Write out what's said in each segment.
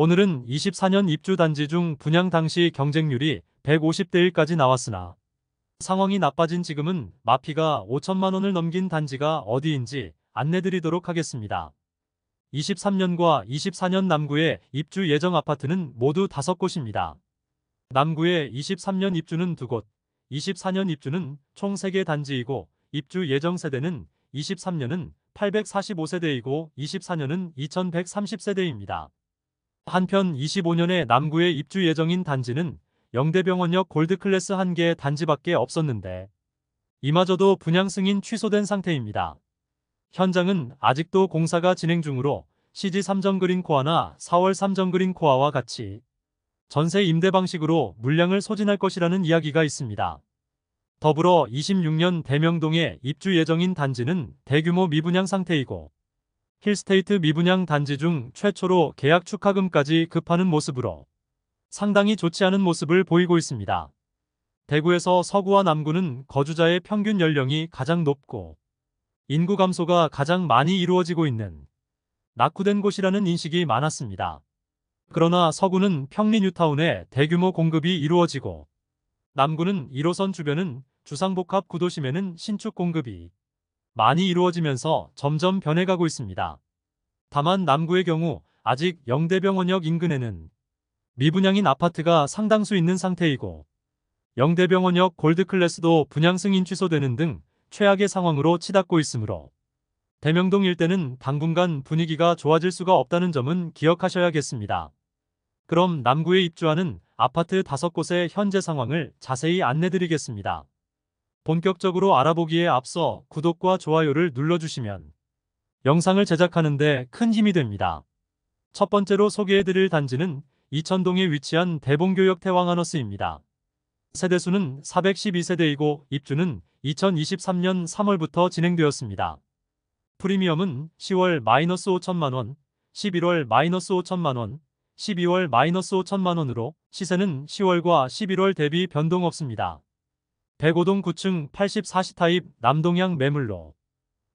오늘은 24년 입주 단지 중 분양 당시 경쟁률이 150대 1까지 나왔으나 상황이 나빠진 지금은 마피가 5천만 원을 넘긴 단지가 어디인지 안내드리도록 하겠습니다. 23년과 24년 남구의 입주 예정 아파트는 모두 5곳입니다. 남구의 23년 입주는 2곳, 24년 입주는 총 3개 단지이고 입주 예정 세대는 23년은 845세대이고 24년은 2130세대입니다. 한편 25년에 남구에 입주 예정인 단지는 영대병원역 골드클래스 1개 단지밖에 없었는데 이마저도 분양 승인 취소된 상태입니다. 현장은 아직도 공사가 진행 중으로 CG 3정 그린코아나 4월 3정 그린코아와 같이 전세 임대 방식으로 물량을 소진할 것이라는 이야기가 있습니다. 더불어 26년 대명동에 입주 예정인 단지는 대규모 미분양 상태이고 힐스테이트 미분양 단지 중 최초로 계약 축하금까지 급하는 모습으로 상당히 좋지 않은 모습을 보이고 있습니다. 대구에서 서구와 남구는 거주자의 평균 연령이 가장 높고 인구 감소가 가장 많이 이루어지고 있는 낙후된 곳이라는 인식이 많았습니다. 그러나 서구는 평리 뉴타운에 대규모 공급이 이루어지고 남구는 1호선 주변은 주상복합 구도심에는 신축 공급이 많이 이루어지면서 점점 변해가고 있습니다. 다만 남구의 경우 아직 영대병원역 인근에는 미분양인 아파트가 상당수 있는 상태이고 영대병원역 골드클래스도 분양 승인 취소되는 등 최악의 상황으로 치닫고 있으므로 대명동 일대는 당분간 분위기가 좋아질 수가 없다는 점은 기억하셔야겠습니다. 그럼 남구에 입주하는 아파트 5곳의 현재 상황을 자세히 안내드리겠습니다. 본격적으로 알아보기에 앞서 구독과 좋아요를 눌러주시면 영상을 제작하는 데 큰 힘이 됩니다. 첫 번째로 소개해드릴 단지는 이천동에 위치한 대봉교역 태왕하너스입니다. 세대수는 412세대이고 입주는 2023년 3월부터 진행되었습니다. 프리미엄은 10월 -5천만원, 11월 -5천만원, 12월 -5천만원으로 시세는 10월과 11월 대비 변동 없습니다. 105동 9층 84시 타입 남동향 매물로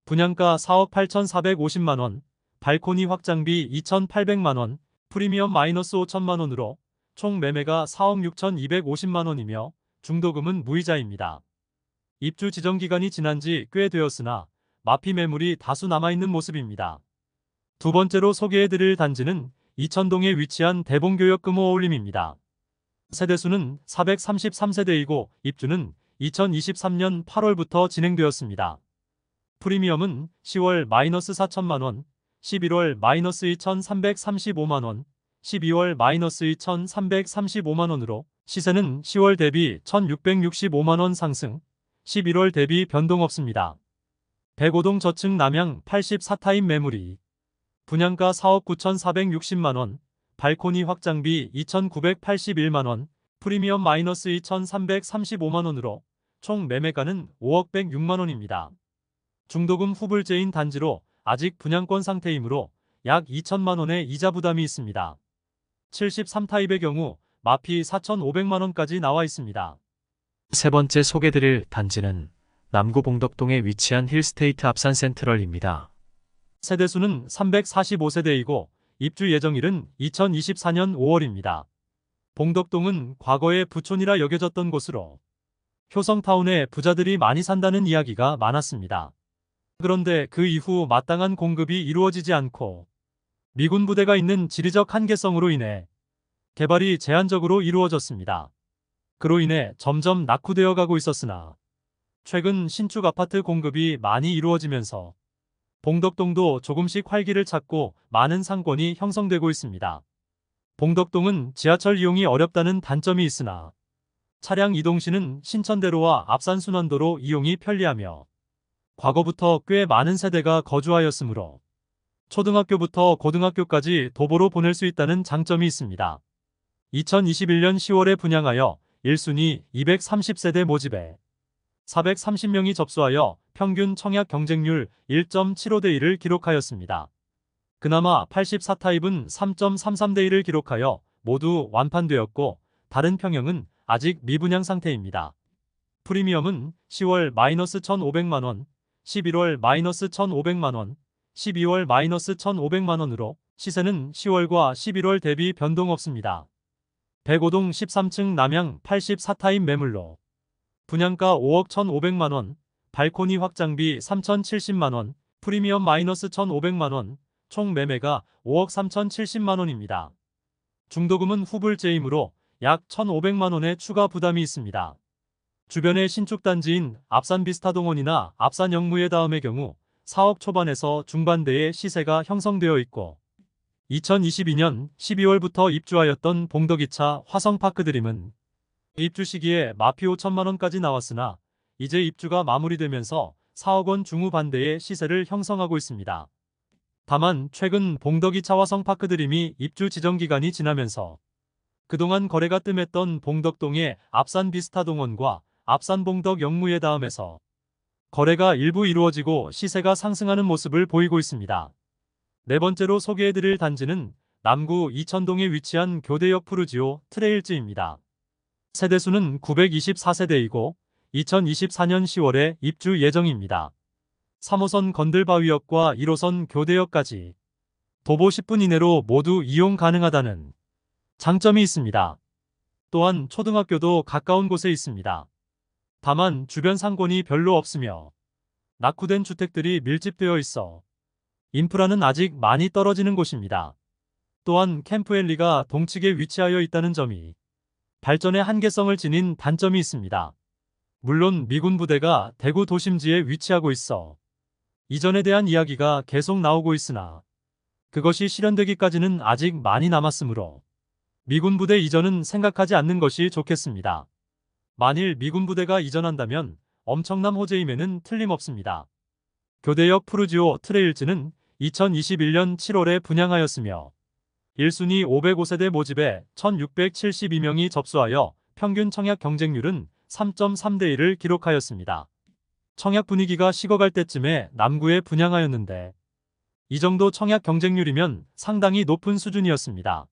분양가 4억 8,450만원, 발코니 확장비 2,800만원, 프리미엄 -5천만원으로 총 매매가 4억 6,250만원이며 중도금은 무이자입니다. 입주 지정기간이 지난 지 꽤 되었으나 마피 매물이 다수 남아있는 모습입니다. 두 번째로 소개해드릴 단지는 이천동에 위치한 대봉교역 금호어울림입니다. 세대수는 433세대이고 입주는 2023년 8월부터 진행되었습니다. 프리미엄은 10월 -4천만원, 11월 -2,335만원, 12월 -2,335만원으로 시세는 10월 대비 1,665만원 상승, 11월 대비 변동 없습니다. 105동 저층 남향 84타입 매물이 분양가 4억 9,460만원, 발코니 확장비 2,981만원, 프리미엄 -2,335만원으로 총 매매가는 5억 106만원입니다. 중도금 후불제인 단지로 아직 분양권 상태이므로 약 2천만원의 이자 부담이 있습니다. 73타입의 경우 마피 4,500만원까지 나와 있습니다. 세 번째 소개드릴 단지는 남구 봉덕동에 위치한 힐스테이트 앞산 센트럴입니다. 세대수는 345세대이고 입주 예정일은 2024년 5월입니다. 봉덕동은 과거의 부촌이라 여겨졌던 곳으로 효성타운에 부자들이 많이 산다는 이야기가 많았습니다. 그런데 그 이후 마땅한 공급이 이루어지지 않고 미군 부대가 있는 지리적 한계성으로 인해 개발이 제한적으로 이루어졌습니다. 그로 인해 점점 낙후되어 가고 있었으나 최근 신축 아파트 공급이 많이 이루어지면서 봉덕동도 조금씩 활기를 찾고 많은 상권이 형성되고 있습니다. 봉덕동은 지하철 이용이 어렵다는 단점이 있으나 차량 이동 시는 신천대로와 압산순환도로 이용이 편리하며 과거부터 꽤 많은 세대가 거주하였으므로 초등학교부터 고등학교까지 도보로 보낼 수 있다는 장점이 있습니다. 2021년 10월에 분양하여 1순위 230세대 모집에 430명이 접수하여 평균 청약 경쟁률 1.75대 1을 기록하였습니다. 그나마 84타입은 3.33대 1을 기록하여 모두 완판되었고 다른 평형은 아직 미분양 상태입니다. 프리미엄은 10월 -1,500만원, 11월 -1,500만원, 12월 -1,500만원으로 시세는 10월과 11월 대비 변동 없습니다. 105동 13층 남향 84타입 매물로 분양가 5억 1,500만원, 발코니 확장비 3,070만원, 프리미엄 마이너스 1,500만원, 총 매매가 5억 3,070만원입니다. 중도금은 후불제이므로 약 1,500만원의 추가 부담이 있습니다. 주변의 신축 단지인 앞산 비스타동원이나 앞산 영무예다음의 경우 4억 초반에서 중반대의 시세가 형성되어 있고 2022년 12월부터 입주하였던 봉덕2차 화성파크드림은 입주 시기에 마피 5천만원까지 나왔으나 이제 입주가 마무리되면서 4억 원 중후반대의 시세를 형성하고 있습니다. 다만 최근 봉덕2차 화성파크드림이 입주 지정기간이 지나면서 그동안 거래가 뜸했던 봉덕동의 앞산 비스타동원과 앞산 봉덕 영무예다음에서 거래가 일부 이루어지고 시세가 상승하는 모습을 보이고 있습니다. 네 번째로 소개해드릴 단지는 남구 이천동에 위치한 교대역 푸르지오 트레일즈입니다. 세대수는 924세대이고 2024년 10월에 입주 예정입니다. 3호선 건들바위역과 1호선 교대역까지 도보 10분 이내로 모두 이용 가능하다는 장점이 있습니다. 또한 초등학교도 가까운 곳에 있습니다. 다만 주변 상권이 별로 없으며 낙후된 주택들이 밀집되어 있어 인프라는 아직 많이 떨어지는 곳입니다. 또한 캠프엘리가 동측에 위치하여 있다는 점이 발전의 한계성을 지닌 단점이 있습니다. 물론 미군 부대가 대구 도심지에 위치하고 있어 이전에 대한 이야기가 계속 나오고 있으나 그것이 실현되기까지는 아직 많이 남았으므로 미군 부대 이전은 생각하지 않는 것이 좋겠습니다. 만일 미군 부대가 이전한다면 엄청난 호재임에는 틀림없습니다. 교대역 푸르지오 트레일즈는 2021년 7월에 분양하였으며 1순위 505세대 모집에 1672명이 접수하여 평균 청약 경쟁률은 3.3대 1을 기록하였습니다. 청약 분위기가 식어갈 때쯤에 남구에 분양하였는데 이 정도 청약 경쟁률이면 상당히 높은 수준이었습니다.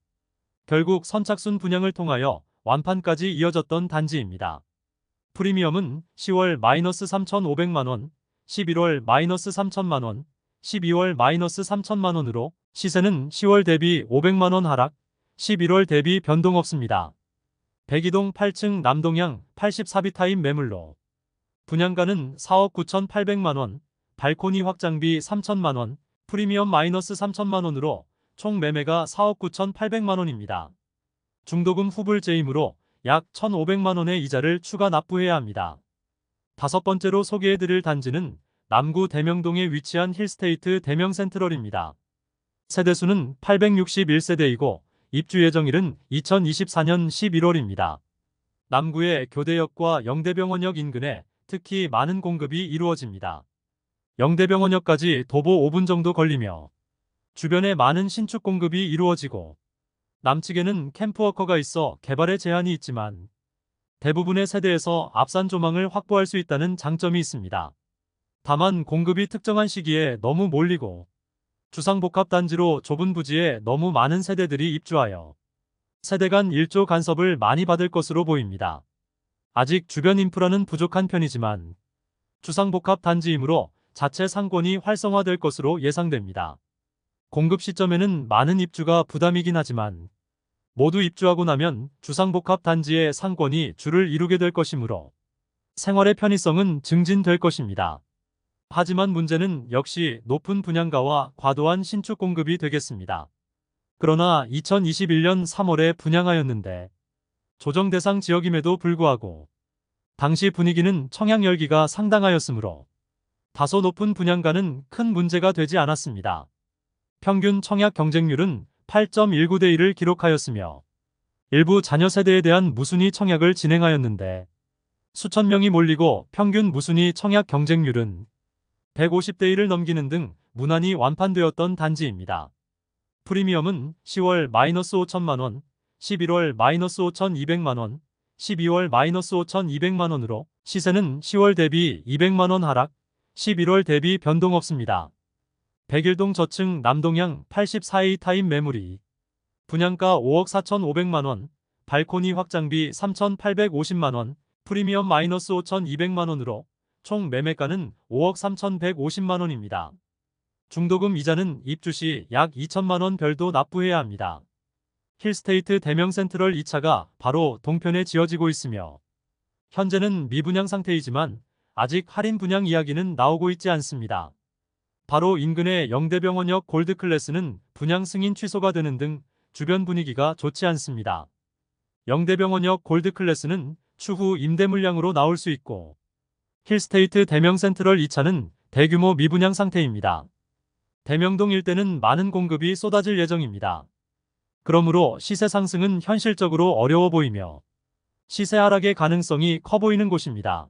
결국 선착순 분양을 통하여 완판까지 이어졌던 단지입니다. 프리미엄은 10월 마이너스 3,500만원, 11월 마이너스 3,000만원, 12월 마이너스 3,000만원으로 시세는 10월 대비 500만원 하락, 11월 대비 변동 없습니다. 102동 8층 남동향 84비타입 매물로 분양가는 4억 9,800만원, 발코니 확장비 3,000만원, 프리미엄 마이너스 3,000만원으로 총 매매가 4억 9,800만원입니다. 중도금 후불제이므로 약 1,500만원의 이자를 추가 납부해야 합니다. 다섯 번째로 소개해드릴 단지는 남구 대명동에 위치한 힐스테이트 대명센트럴입니다. 세대수는 861세대이고 입주 예정일은 2024년 11월입니다. 남구의 교대역과 영대병원역 인근에 특히 많은 공급이 이루어집니다. 영대병원역까지 도보 5분 정도 걸리며 주변에 많은 신축 공급이 이루어지고 남측에는 캠프워커가 있어 개발에 제한이 있지만 대부분의 세대에서 앞산 조망을 확보할 수 있다는 장점이 있습니다. 다만 공급이 특정한 시기에 너무 몰리고 주상복합단지로 좁은 부지에 너무 많은 세대들이 입주하여 세대 간 일조 간섭을 많이 받을 것으로 보입니다. 아직 주변 인프라는 부족한 편이지만 주상복합단지이므로 자체 상권이 활성화될 것으로 예상됩니다. 공급 시점에는 많은 입주가 부담이긴 하지만 모두 입주하고 나면 주상복합단지의 상권이 줄을 이루게 될 것이므로 생활의 편의성은 증진될 것입니다. 하지만 문제는 역시 높은 분양가와 과도한 신축 공급이 되겠습니다. 그러나 2021년 3월에 분양하였는데 조정 대상 지역임에도 불구하고 당시 분위기는 청약 열기가 상당하였으므로 다소 높은 분양가는 큰 문제가 되지 않았습니다. 평균 청약 경쟁률은 8.19대 1을 기록하였으며 일부 자녀 세대에 대한 무순위 청약을 진행하였는데 수천 명이 몰리고 평균 무순위 청약 경쟁률은 150대 1을 넘기는 등 무난히 완판되었던 단지입니다. 프리미엄은 10월 마이너스 5천만원, 11월 마이너스 5,200만원, 12월 마이너스 5,200만원으로 시세는 10월 대비 200만원 하락, 11월 대비 변동 없습니다. 101동 저층 남동향 84A 타입 매물이 분양가 5억 4,500만원, 발코니 확장비 3,850만원, 프리미엄 마이너스 5,200만원으로 총 매매가는 5억 3,150만원입니다. 중도금 이자는 입주 시 약 2천만 원 별도 납부해야 합니다. 힐스테이트 대명 센트럴 2차가 바로 동편에 지어지고 있으며 현재는 미분양 상태이지만 아직 할인 분양 이야기는 나오고 있지 않습니다. 바로 인근의 영대병원역 골드클래스는 분양 승인 취소가 되는 등 주변 분위기가 좋지 않습니다. 영대병원역 골드클래스는 추후 임대 물량으로 나올 수 있고 힐스테이트 대명 센트럴 2차는 대규모 미분양 상태입니다. 대명동 일대는 많은 공급이 쏟아질 예정입니다. 그러므로 시세 상승은 현실적으로 어려워 보이며 시세 하락의 가능성이 커 보이는 곳입니다.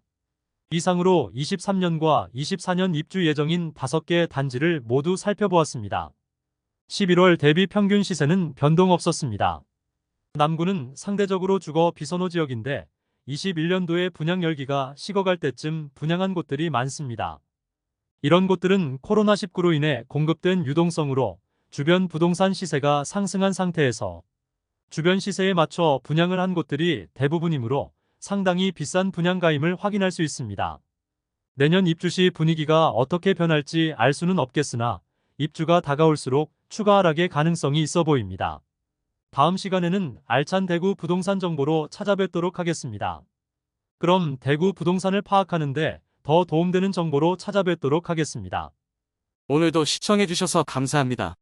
이상으로 23년과 24년 입주 예정인 5개 단지를 모두 살펴보았습니다. 11월 대비 평균 시세는 변동 없었습니다. 남구는 상대적으로 주거 비선호 지역인데 21년도에 분양 열기가 식어갈 때쯤 분양한 곳들이 많습니다. 이런 곳들은 코로나19로 인해 공급된 유동성으로 주변 부동산 시세가 상승한 상태에서 주변 시세에 맞춰 분양을 한 곳들이 대부분이므로 상당히 비싼 분양가임을 확인할 수 있습니다. 내년 입주 시 분위기가 어떻게 변할지 알 수는 없겠으나 입주가 다가올수록 추가 하락의 가능성이 있어 보입니다. 다음 시간에는 알찬 대구 부동산 정보로 찾아뵙도록 하겠습니다. 그럼 대구 부동산을 파악하는데 더 도움되는 정보로 찾아뵙도록 하겠습니다. 오늘도 시청해주셔서 감사합니다.